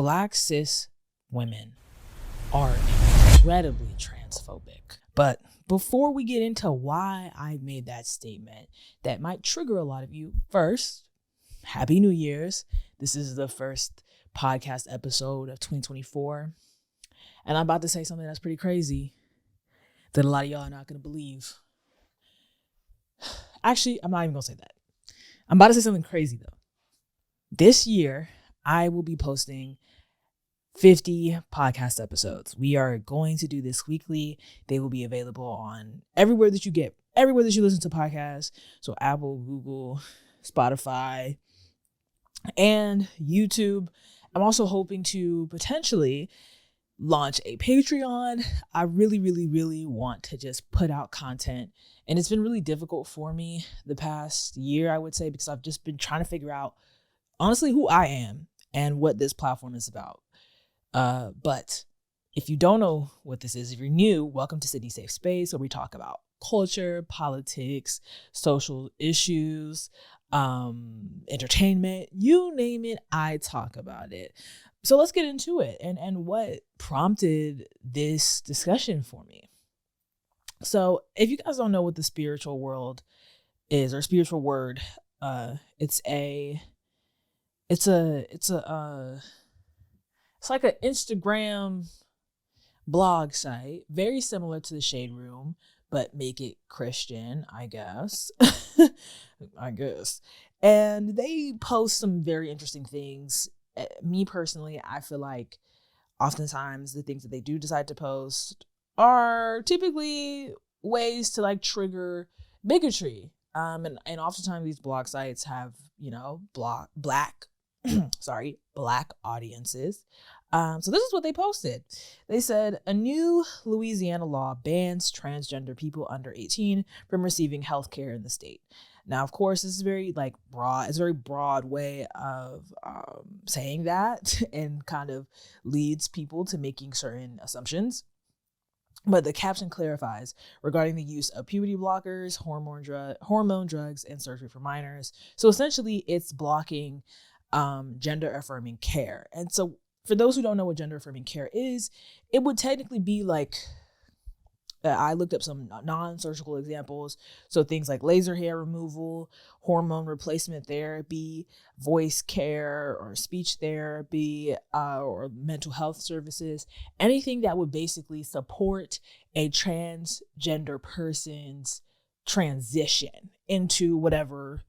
Black cis women are incredibly transphobic. But before we get into why I made that statement that might trigger a lot of you, first, Happy New Year's. This is the first podcast episode of 2024. And I'm about to say something that's pretty crazy that a lot of y'all are not going to believe. Actually, I'm not even going to say that. I'm about to say something crazy though. This year, I will be posting 50 podcast episodes. We are going to do this weekly. They will be available on everywhere that you listen to podcasts. So Apple, Google, Spotify, and YouTube. I'm also hoping to potentially launch a Patreon. I really want to just put out content. And it's been really difficult for me the past year, I would say, because I've just been trying to figure out, honestly, who I am and what this platform is about. But if you don't know what this is, if you're new, welcome to Sydney Safe Space, where we talk about culture, politics, social issues, entertainment, you name it, I talk about it. So let's get into it and what prompted this discussion for me. So if you guys don't know what the spiritual world is, or spiritual word, it's like an Instagram blog site, very similar to the Shade Room, but make it Christian, I guess. And they post some very interesting things. Me personally, I feel like oftentimes the things that they do decide to post are typically ways to like trigger bigotry. And oftentimes these blog sites have, black audiences. So this is what they posted. They said, a new Louisiana law bans transgender people under 18 from receiving health care in the state. Now, of course, this is very broad. It's a very broad way of saying that and kind of leads people to making certain assumptions. But the caption clarifies regarding the use of puberty blockers, hormone drugs, and surgery for minors. So essentially, it's blocking gender-affirming care. And so for those who don't know what gender-affirming care is, it would technically be I looked up some non-surgical examples. So things like laser hair removal, hormone replacement therapy, voice care or speech therapy, or mental health services, anything that would basically support a transgender person's transition into whatever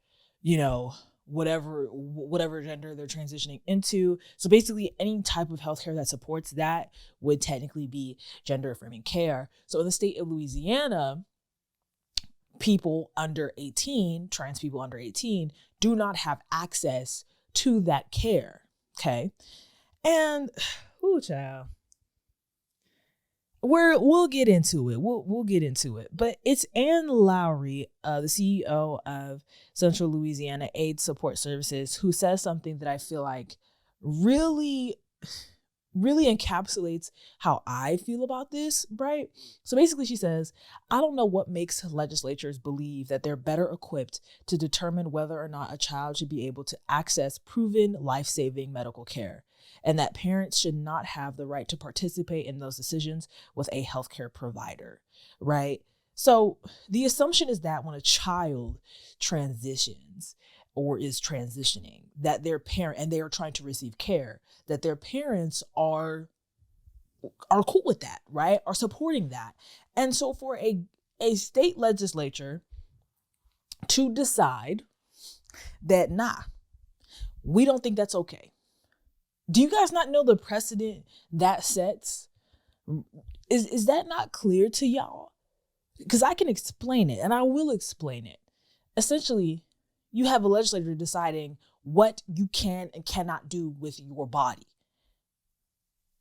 gender they're transitioning into. So basically any type of healthcare that supports that would technically be gender affirming care. So in the state of Louisiana, people under 18, trans people under 18, do not have access to that care. Okay. And child. We'll get into it. We'll get into it. But it's Ann Lowry, the CEO of Central Louisiana AIDS Support Services, who says something that I feel like really encapsulates how I feel about this, right? So basically she says, I don't know what makes legislatures believe that they're better equipped to determine whether or not a child should be able to access proven life-saving medical care, and that parents should not have the right to participate in those decisions with a healthcare provider, right? So the assumption is that when a child transitions or is transitioning, that their parent, and they are trying to receive care, that their parents are cool with that, right? Are supporting that. And so for a state legislature to decide that, we don't think that's okay. Do you guys not know the precedent that sets? Is that not clear to y'all? Because I can explain it, and I will explain it. Essentially, you have a legislator deciding what you can and cannot do with your body.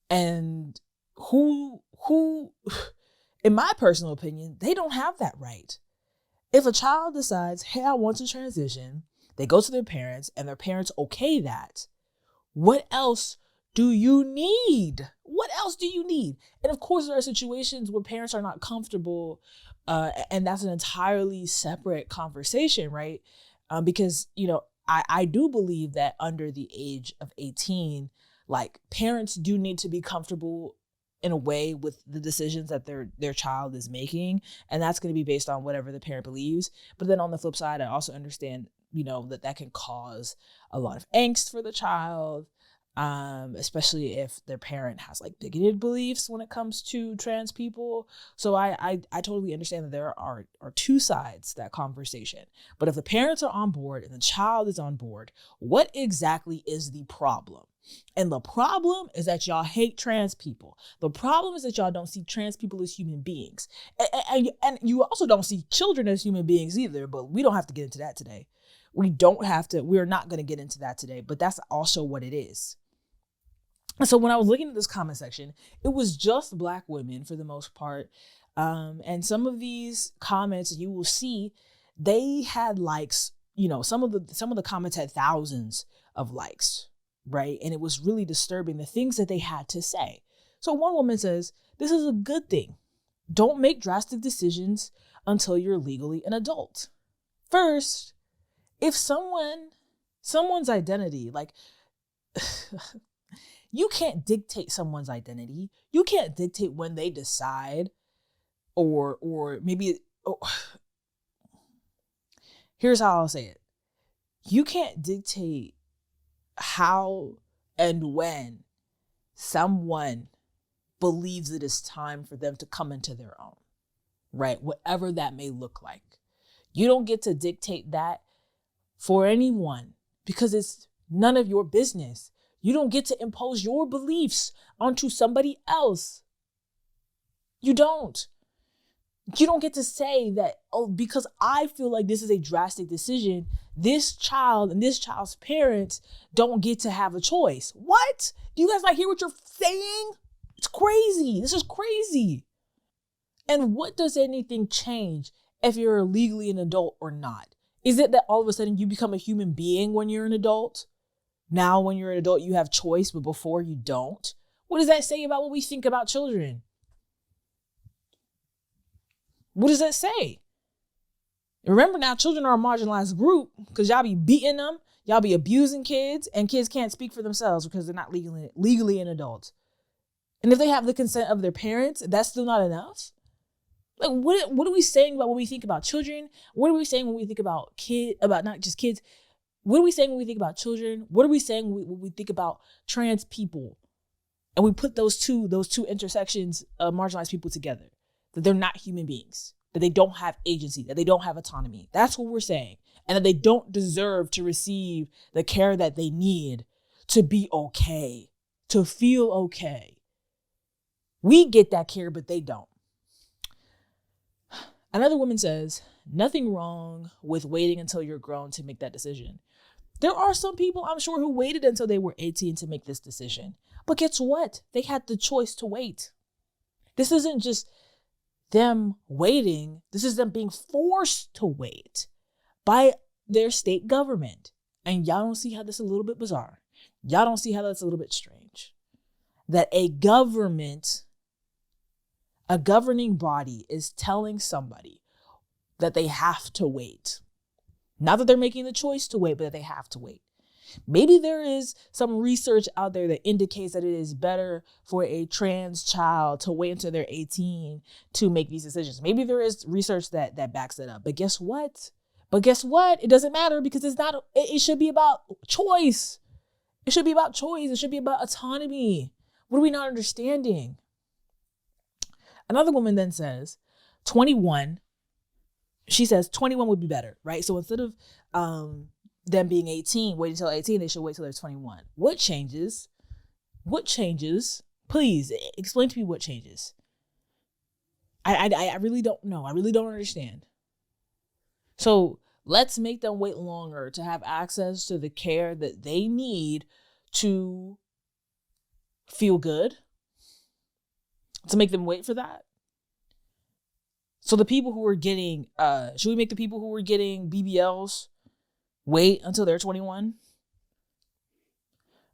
And who, in my personal opinion, they don't have that right. If a child decides, hey, I want to transition, they go to their parents and their parents okay that. What else do you need? What else do you need? And of course, there are situations where parents are not comfortable, and that's an entirely separate conversation, right? Because, I do believe that under the age of 18, Like, parents do need to be comfortable in a way with the decisions that their child is making, and that's going to be based on whatever the parent believes. But then on the flip side, I also understand, that can cause a lot of angst for the child, especially if their parent has like bigoted beliefs when it comes to trans people. So I totally understand that there are two sides to that conversation. But if the parents are on board and the child is on board, what exactly is the problem? And the problem is that y'all hate trans people. The problem is that y'all don't see trans people as human beings. And you also don't see children as human beings either, but we don't have to get into that today. We're not going to get into that today, but that's also what it is. And so when I was looking at this comment section, it was just Black women for the most part. And some of these comments you will see, they had likes, some of the comments had thousands of likes. Right. And it was really disturbing, the things that they had to say. So one woman says, "This is a good thing. Don't make drastic decisions until you're legally an adult. First, if someone's identity, like, you can't dictate someone's identity. You can't dictate when they decide, or maybe, here's how I'll say it. You can't dictate how and when someone believes it is time for them to come into their own, right? Whatever that may look like. You don't get to dictate that for anyone because it's none of your business. You don't get to impose your beliefs onto somebody else. You don't. You don't get to say that, because I feel like this is a drastic decision, this child and this child's parents don't get to have a choice. What? Do you guys not hear what you're saying? It's crazy. This is crazy. And what does anything change if you're legally an adult or not? Is it that all of a sudden you become a human being when you're an adult? Now, when you're an adult, you have choice, but before you don't? What does that say about what we think about children? What does that say? Remember now, children are a marginalized group because y'all be beating them, y'all be abusing kids, and kids can't speak for themselves because they're not legally an adult. And if they have the consent of their parents, that's still not enough? Like, what are we saying about what we think about children? What are we saying when we think about not just kids? What are we saying when we think about children? What are we saying when we think about trans people? And we put those two intersections of marginalized people together. That they're not human beings, that they don't have agency, that they don't have autonomy. That's what we're saying. And that they don't deserve to receive the care that they need to be okay, to feel okay. We get that care, but they don't. Another woman says, "Nothing wrong with waiting until you're grown to make that decision." There are some people, I'm sure, who waited until they were 18 to make this decision. But guess what? They had the choice to wait. This isn't just them waiting. This is them being forced to wait by their state government. And y'all don't see how this is a little bit bizarre. Y'all don't see how that's a little bit strange. That a governing body is telling somebody that they have to wait. Not that they're making the choice to wait, but that they have to wait. Maybe there is some research out there that indicates that it is better for a trans child to wait until they're 18 to make these decisions. Maybe there is research that backs it up. But guess what? It doesn't matter because it should be about choice. It should be about choice. It should be about autonomy. What are we not understanding? Another woman then says, 21. She says 21 would be better, right? So instead of them being 18, wait until 18, they should wait till they're 21. What changes? Please explain to me what changes. I really don't know. I really don't understand. So let's make them wait longer to have access to the care that they need to feel good, to make them wait for that. So the people who are getting, should we make the people who are getting BBLs wait until they're 21?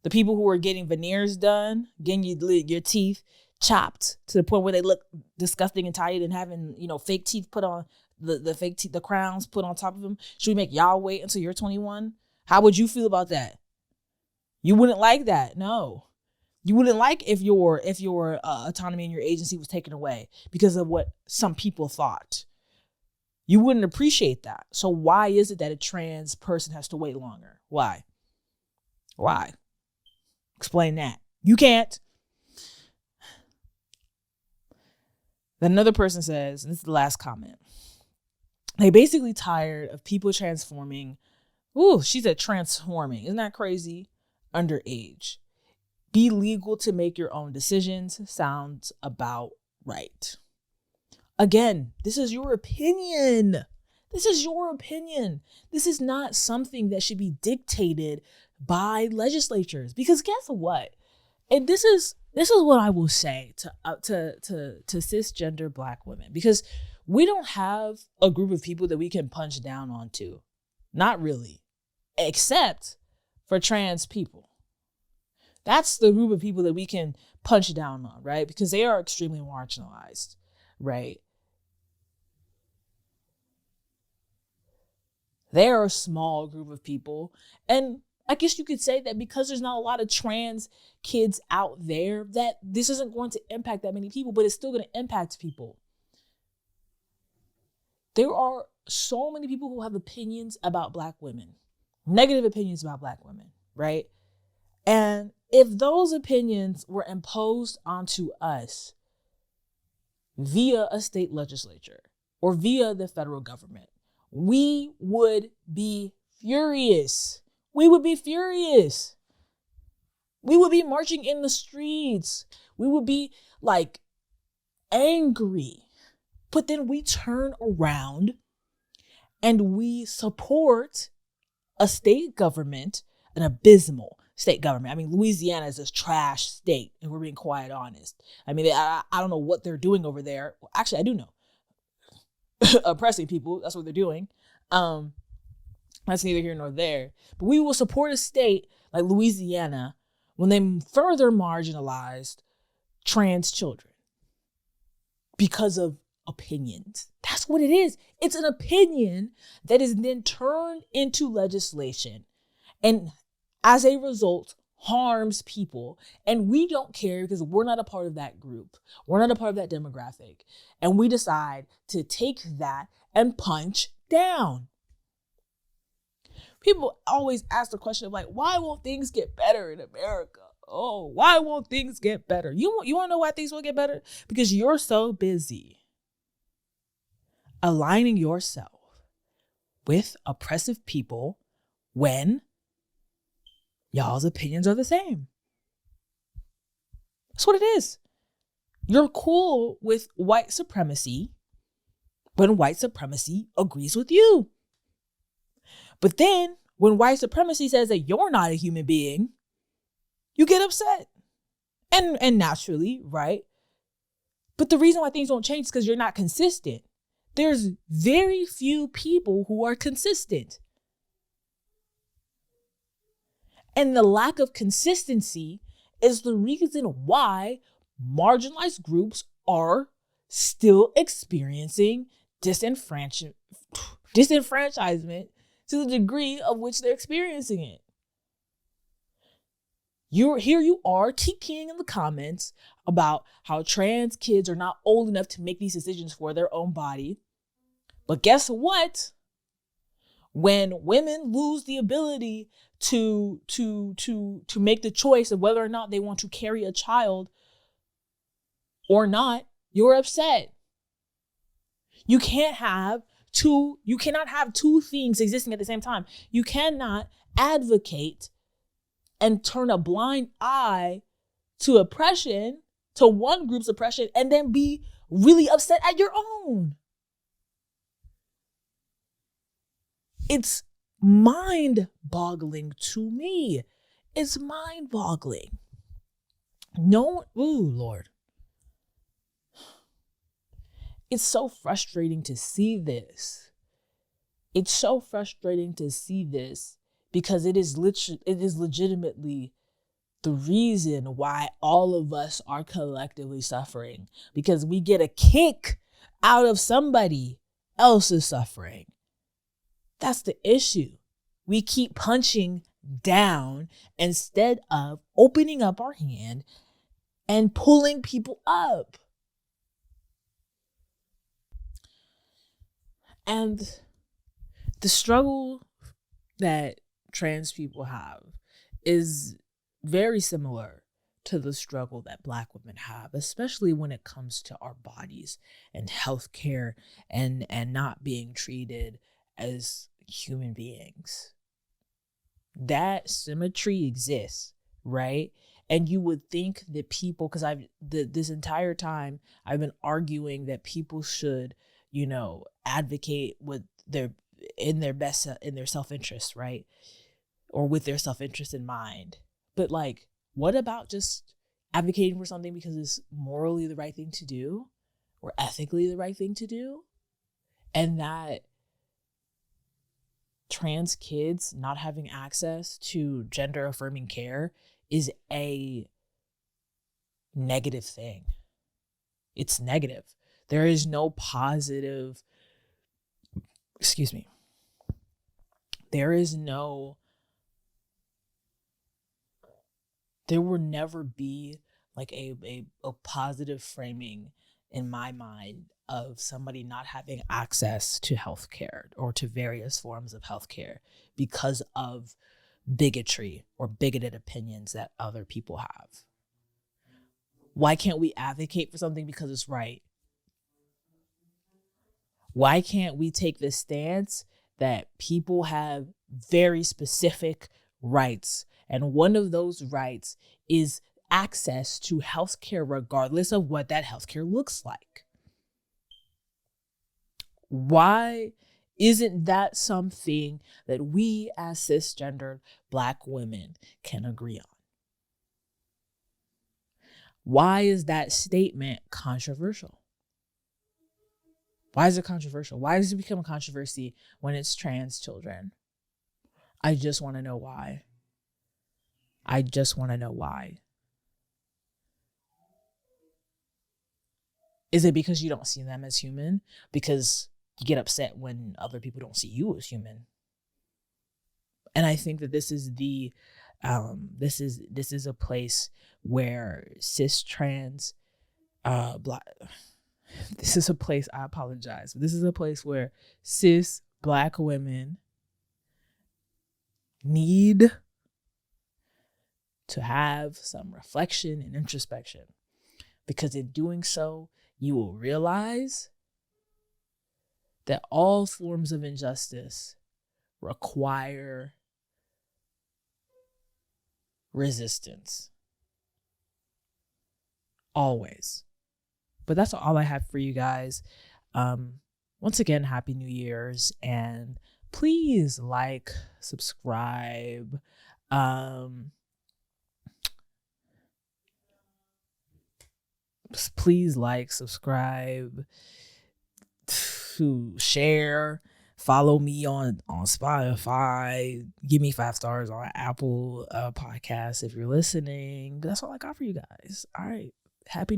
The people who are getting veneers done, getting your teeth chopped to the point where they look disgusting and tired and having, fake teeth put on, the fake teeth, the crowns put on top of them. Should we make y'all wait until you're 21? How would you feel about that? You wouldn't like that. No. You wouldn't like if your autonomy and your agency was taken away because of what some people thought. You wouldn't appreciate that. So why is it that a trans person has to wait longer? Why? Explain that. You can't. Then another person says, and this is the last comment, they basically tired of people transforming. Ooh, she said transforming. Isn't that crazy? Underage. Be legal to make your own decisions. Sounds about right. Again, this is your opinion. This is your opinion. This is not something that should be dictated by legislatures. Because guess what? And this is what I will say to cisgender Black women, because we don't have a group of people that we can punch down onto. Not really, except for trans people. That's the group of people that we can punch down on, right? Because they are extremely marginalized, right? They are a small group of people. And I guess you could say that because there's not a lot of trans kids out there, that this isn't going to impact that many people, but it's still going to impact people. There are so many people who have opinions about Black women, negative opinions about Black women, right? And if those opinions were imposed onto us via a state legislature or via the federal government, we would be furious. We would be furious. We would be marching in the streets. We would be like angry. But then we turn around and we support a state government, an abysmal state government. I mean, Louisiana is this trash state, and we're being quite honest. I mean, I don't know what they're doing over there. Well, actually, I do know. Oppressing people, that's what they're doing. That's neither here nor there. But we will support a state like Louisiana when they further marginalized trans children because of opinions. That's what it is. It's an opinion that is then turned into legislation, and as a result harms people. And we don't care because we're not a part of that group. We're not a part of that demographic. And we decide to take that and punch down. People always ask the question of like, why won't things get better in America? Oh, why won't things get better? You want to know why things won't get better? Because you're so busy aligning yourself with oppressive people when y'all's opinions are the same. That's what it is. You're cool with white supremacy when white supremacy agrees with you. But then when white supremacy says that you're not a human being, you get upset. And naturally, right? But the reason why things don't change is because you're not consistent. There's very few people who are consistent. And the lack of consistency is the reason why marginalized groups are still experiencing disenfranchisement to the degree of which they're experiencing it. Here you are kikiing in the comments about how trans kids are not old enough to make these decisions for their own body. But guess what? When women lose the ability to make the choice of whether or not they want to carry a child or not, you're upset. You cannot have two things existing at the same time. You cannot advocate and turn a blind eye to oppression, to one group's oppression, and then be really upset at your own. It's mind-boggling to me. It's mind-boggling. Ooh, Lord. It's so frustrating to see this. It's so frustrating to see this because it is legitimately the reason why all of us are collectively suffering, because we get a kick out of somebody else's suffering. That's the issue. We keep punching down instead of opening up our hand and pulling people up. And the struggle that trans people have is very similar to the struggle that Black women have, especially when it comes to our bodies and healthcare and not being treated as human beings. That symmetry exists, right? And you would think that people, because this entire time I've been arguing that people should, advocate with their self-interest, right? Or with their self-interest in mind. But like, what about just advocating for something because it's morally the right thing to do or ethically the right thing to do? And that trans kids not having access to gender-affirming care is a negative thing. It's negative. There is no positive, there will never be like a positive framing in my mind of somebody not having access to healthcare or to various forms of healthcare because of bigotry or bigoted opinions that other people have. Why can't we advocate for something because it's right? Why can't we take the stance that people have very specific rights? And one of those rights is access to healthcare, regardless of what that healthcare looks like. Why isn't that something that we as cisgendered Black women can agree on? Why is that statement controversial? Why is it controversial? Why does it become a controversy when it's trans children? I just want to know why. Is it because you don't see them as human? Because you get upset when other people don't see you as human? And I think that this is this is a place where cis trans Black. This is a place, I apologize, but this is a place where cis Black women need to have some reflection and introspection, because in doing so, you will realize that all forms of injustice require resistance. Always. But that's all I have for you guys. Once again, Happy New Year's, and please like, subscribe. Please like, subscribe, to share, follow me on Spotify, give me 5 stars on Apple Podcasts if you're listening. That's all I got for you guys. All right. Happy